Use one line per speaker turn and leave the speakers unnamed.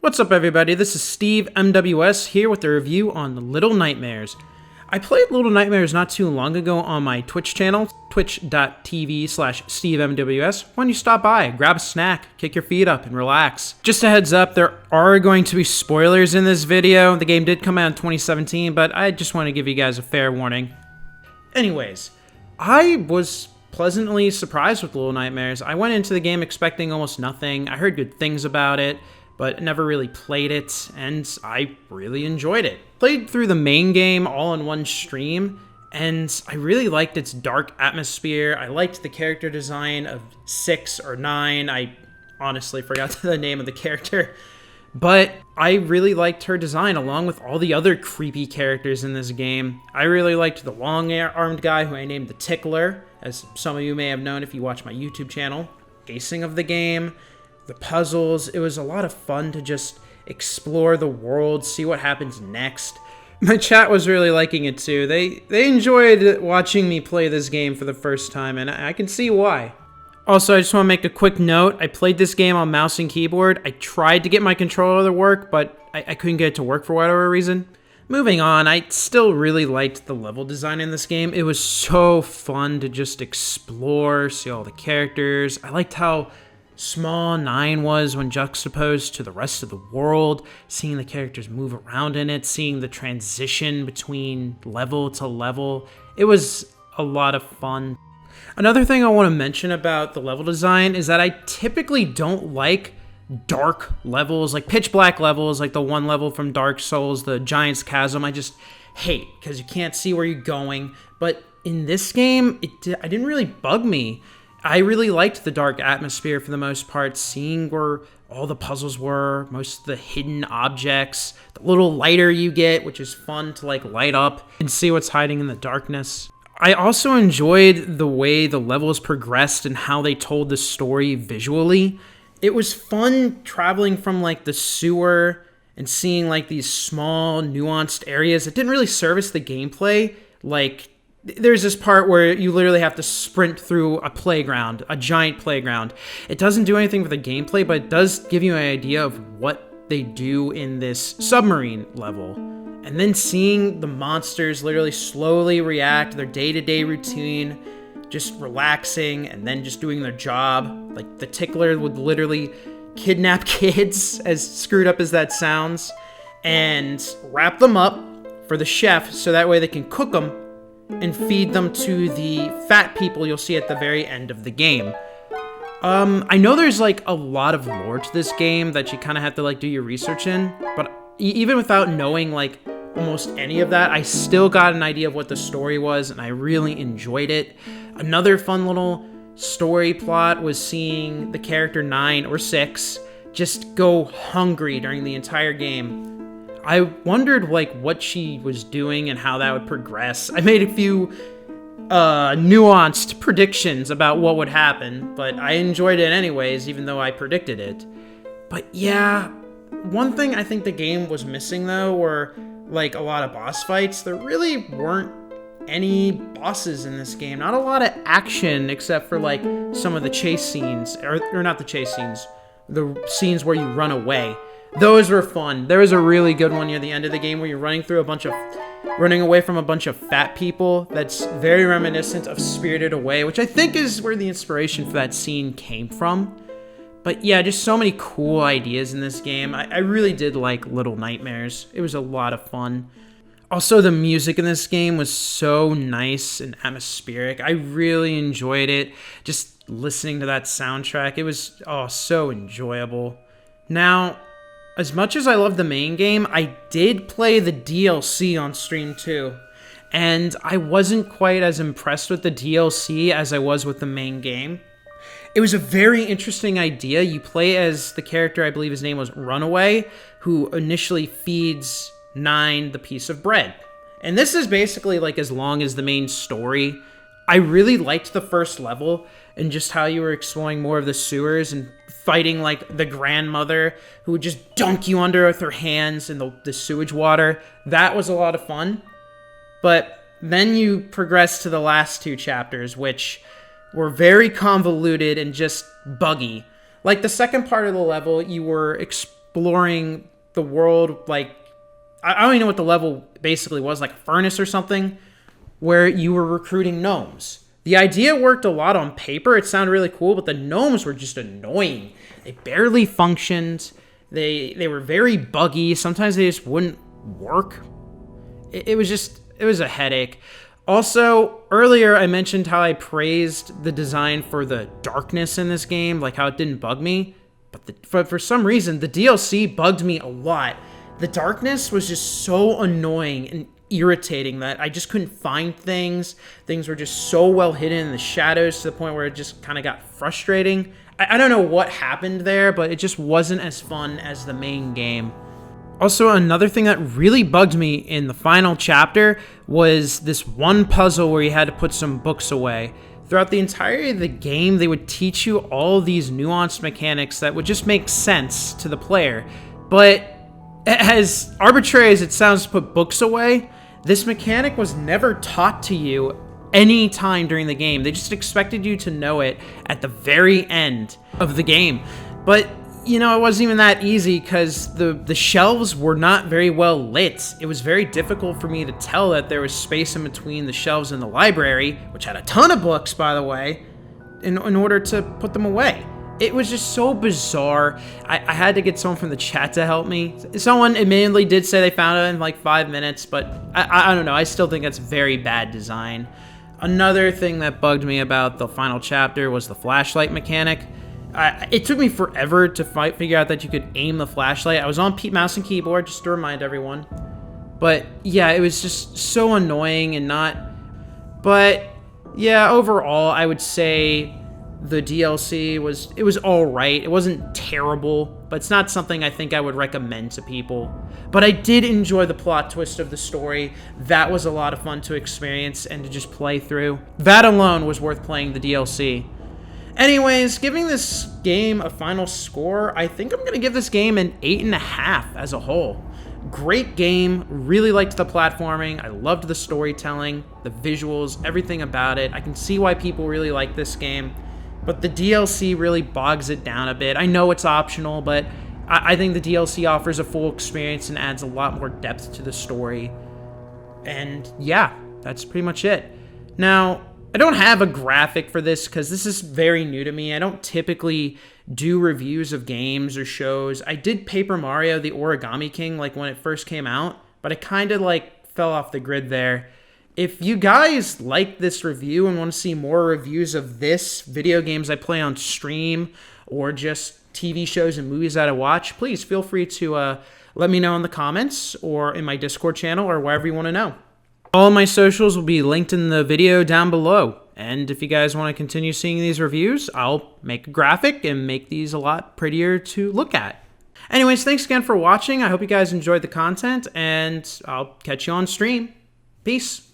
What's up, everybody? This is Steve MWS here with a review on Little Nightmares. I played Little Nightmares not too long ago on my Twitch channel, twitch.tv/SteveMWS. Why don't you stop by, grab a snack, kick your feet up, and relax. Just a heads up, there are going to be spoilers in this video. The game did come out in 2017, but I just want to give you guys a fair warning. Anyways, I was pleasantly surprised with Little Nightmares. I went into the game expecting almost nothing. I heard good things about it, but never really played it, and I really enjoyed it. Played through the main game all in one stream, and I really liked its dark atmosphere. I liked the character design of 6 or 9. I honestly forgot the name of the character, but I really liked her design along with all the other creepy characters in this game. I really liked the long-armed guy who I named the Tickler, as some of you may have known if you watch my YouTube channel. Pacing of the game, the puzzles, it was a lot of fun to just explore the world, see what happens next. My chat was really liking it too. They enjoyed watching me play this game for the first time, and I can see why. Also, I just want to make a quick note. I played this game on mouse and keyboard. I tried to get my controller to work, but I couldn't get it to work for whatever reason. Moving on, I still really liked the level design in this game. It was so fun to just explore, see all the characters. I liked how small 9 was when juxtaposed to the rest of the world, seeing the characters move around in it, seeing the transition between level to level. It was a lot of fun. Another thing I want to mention about the level design is that I typically don't like dark levels, like pitch black levels, like the one level from Dark Souls, the Giant's Chasm. I just hate because you can't see where you're going. But in this game, it didn't really bug me. I really liked the dark atmosphere for the most part, seeing where all the puzzles were, most of the hidden objects, the little lighter you get, which is fun to like light up and see what's hiding in the darkness. I also enjoyed the way the levels progressed and how they told the story visually. It was fun traveling from like the sewer and seeing like these small nuanced areas that didn't really service the gameplay. Like, there's this part where you literally have to sprint through a playground, a giant playground. It doesn't do anything for the gameplay, but it does give you an idea of what they do in this submarine level. And then seeing the monsters literally slowly react to their day-to-day routine, just relaxing and then just doing their job. Like the Tickler would literally kidnap kids, as screwed up as that sounds, and wrap them up for the chef so that way they can cook them and feed them to the fat people you'll see at the very end of the game. I know there's like a lot of lore to this game that you kind of have to like do your research in, but even without knowing like almost any of that, I still got an idea of what the story was, and I really enjoyed it. Another fun little story plot was seeing the character 9 or 6 just go hungry during the entire game. I wondered like what she was doing and how that would progress. I made a few nuanced predictions about what would happen, but I enjoyed it anyways, even though I predicted it. But yeah, one thing I think the game was missing though were like a lot of boss fights. There really weren't any bosses in this game. Not a lot of action except for like some of the chase scenes, or not the chase scenes, the scenes where you run away. Those were fun. There was a really good one near the end of the game where you're running away from a bunch of fat people. That's very reminiscent of Spirited Away, which I think is where the inspiration for that scene came from. But yeah, just so many cool ideas in this game. I really did like Little Nightmares. It was a lot of fun. Also, the music in this game was so nice and atmospheric. I really enjoyed it. Just listening to that soundtrack, it was so enjoyable. Now, as much as I love the main game, I did play the DLC on stream too, and I wasn't quite as impressed with the DLC as I was with the main game. It was a very interesting idea. You play as the character, I believe his name was Runaway, who initially feeds 9 the piece of bread. And this is basically like as long as the main story. I really liked the first level and just how you were exploring more of the sewers and fighting like the grandmother who would just dunk you under with her hands in the sewage water. That was a lot of fun. But then you progress to the last 2 chapters, which were very convoluted and just buggy. Like the second part of the level, you were exploring the world, like, I don't even know what the level basically was, like a furnace or something, where you were recruiting gnomes. The idea worked a lot on paper. It sounded really cool, but the gnomes were just annoying. They barely functioned. They were very buggy. Sometimes they just wouldn't work. It was a headache. Also, earlier I mentioned how I praised the design for the darkness in this game, like how it didn't bug me. But for some reason, the DLC bugged me a lot. The darkness was just so annoying and irritating that I just couldn't find things. Things were just so well hidden in the shadows to the point where it just kind of got frustrating. I don't know what happened there, but it just wasn't as fun as the main game. Also, another thing that really bugged me in the final chapter was this one puzzle where you had to put some books away. Throughout the entirety of the game, they would teach you all these nuanced mechanics that would just make sense to the player. But as arbitrary as it sounds to put books away, this mechanic was never taught to you any time during the game. They just expected you to know it at the very end of the game. But, you know, it wasn't even that easy because the shelves were not very well lit. It was very difficult for me to tell that there was space in between the shelves in the library, which had a ton of books, by the way, in order to put them away. It was just so bizarre. I had to get someone from the chat to help me. Someone admittedly did say they found it in like 5 minutes, but I don't know. I still think that's very bad design. Another thing that bugged me about the final chapter was the flashlight mechanic. It took me forever to figure out that you could aim the flashlight. I was on mouse and keyboard, just to remind everyone. But yeah, it was just so annoying and not... But yeah, overall, I would say the DLC was all right. It wasn't terrible, but it's not something I think I would recommend to people. But I did enjoy the plot twist of the story. That was a lot of fun to experience and to just play through. That alone was worth playing the DLC. Anyways, giving this game a final score, I think I'm going to give this game an 8.5 as a whole. Great game, really liked the platforming, I loved the storytelling, the visuals, everything about it. I can see why people really like this game, but the DLC really bogs it down a bit. I know it's optional, but I think the DLC offers a full experience and adds a lot more depth to the story. And yeah, that's pretty much it. Now, I don't have a graphic for this because this is very new to me. I don't typically do reviews of games or shows. I did Paper Mario the Origami King like when it first came out, but I kind of like fell off the grid there. If you guys like this review and want to see more reviews of this, video games I play on stream, or just TV shows and movies that I watch, please feel free to let me know in the comments or in my Discord channel or wherever you want to know. All of my socials will be linked in the video down below. And if you guys want to continue seeing these reviews, I'll make a graphic and make these a lot prettier to look at. Anyways, thanks again for watching. I hope you guys enjoyed the content, and I'll catch you on stream. Peace.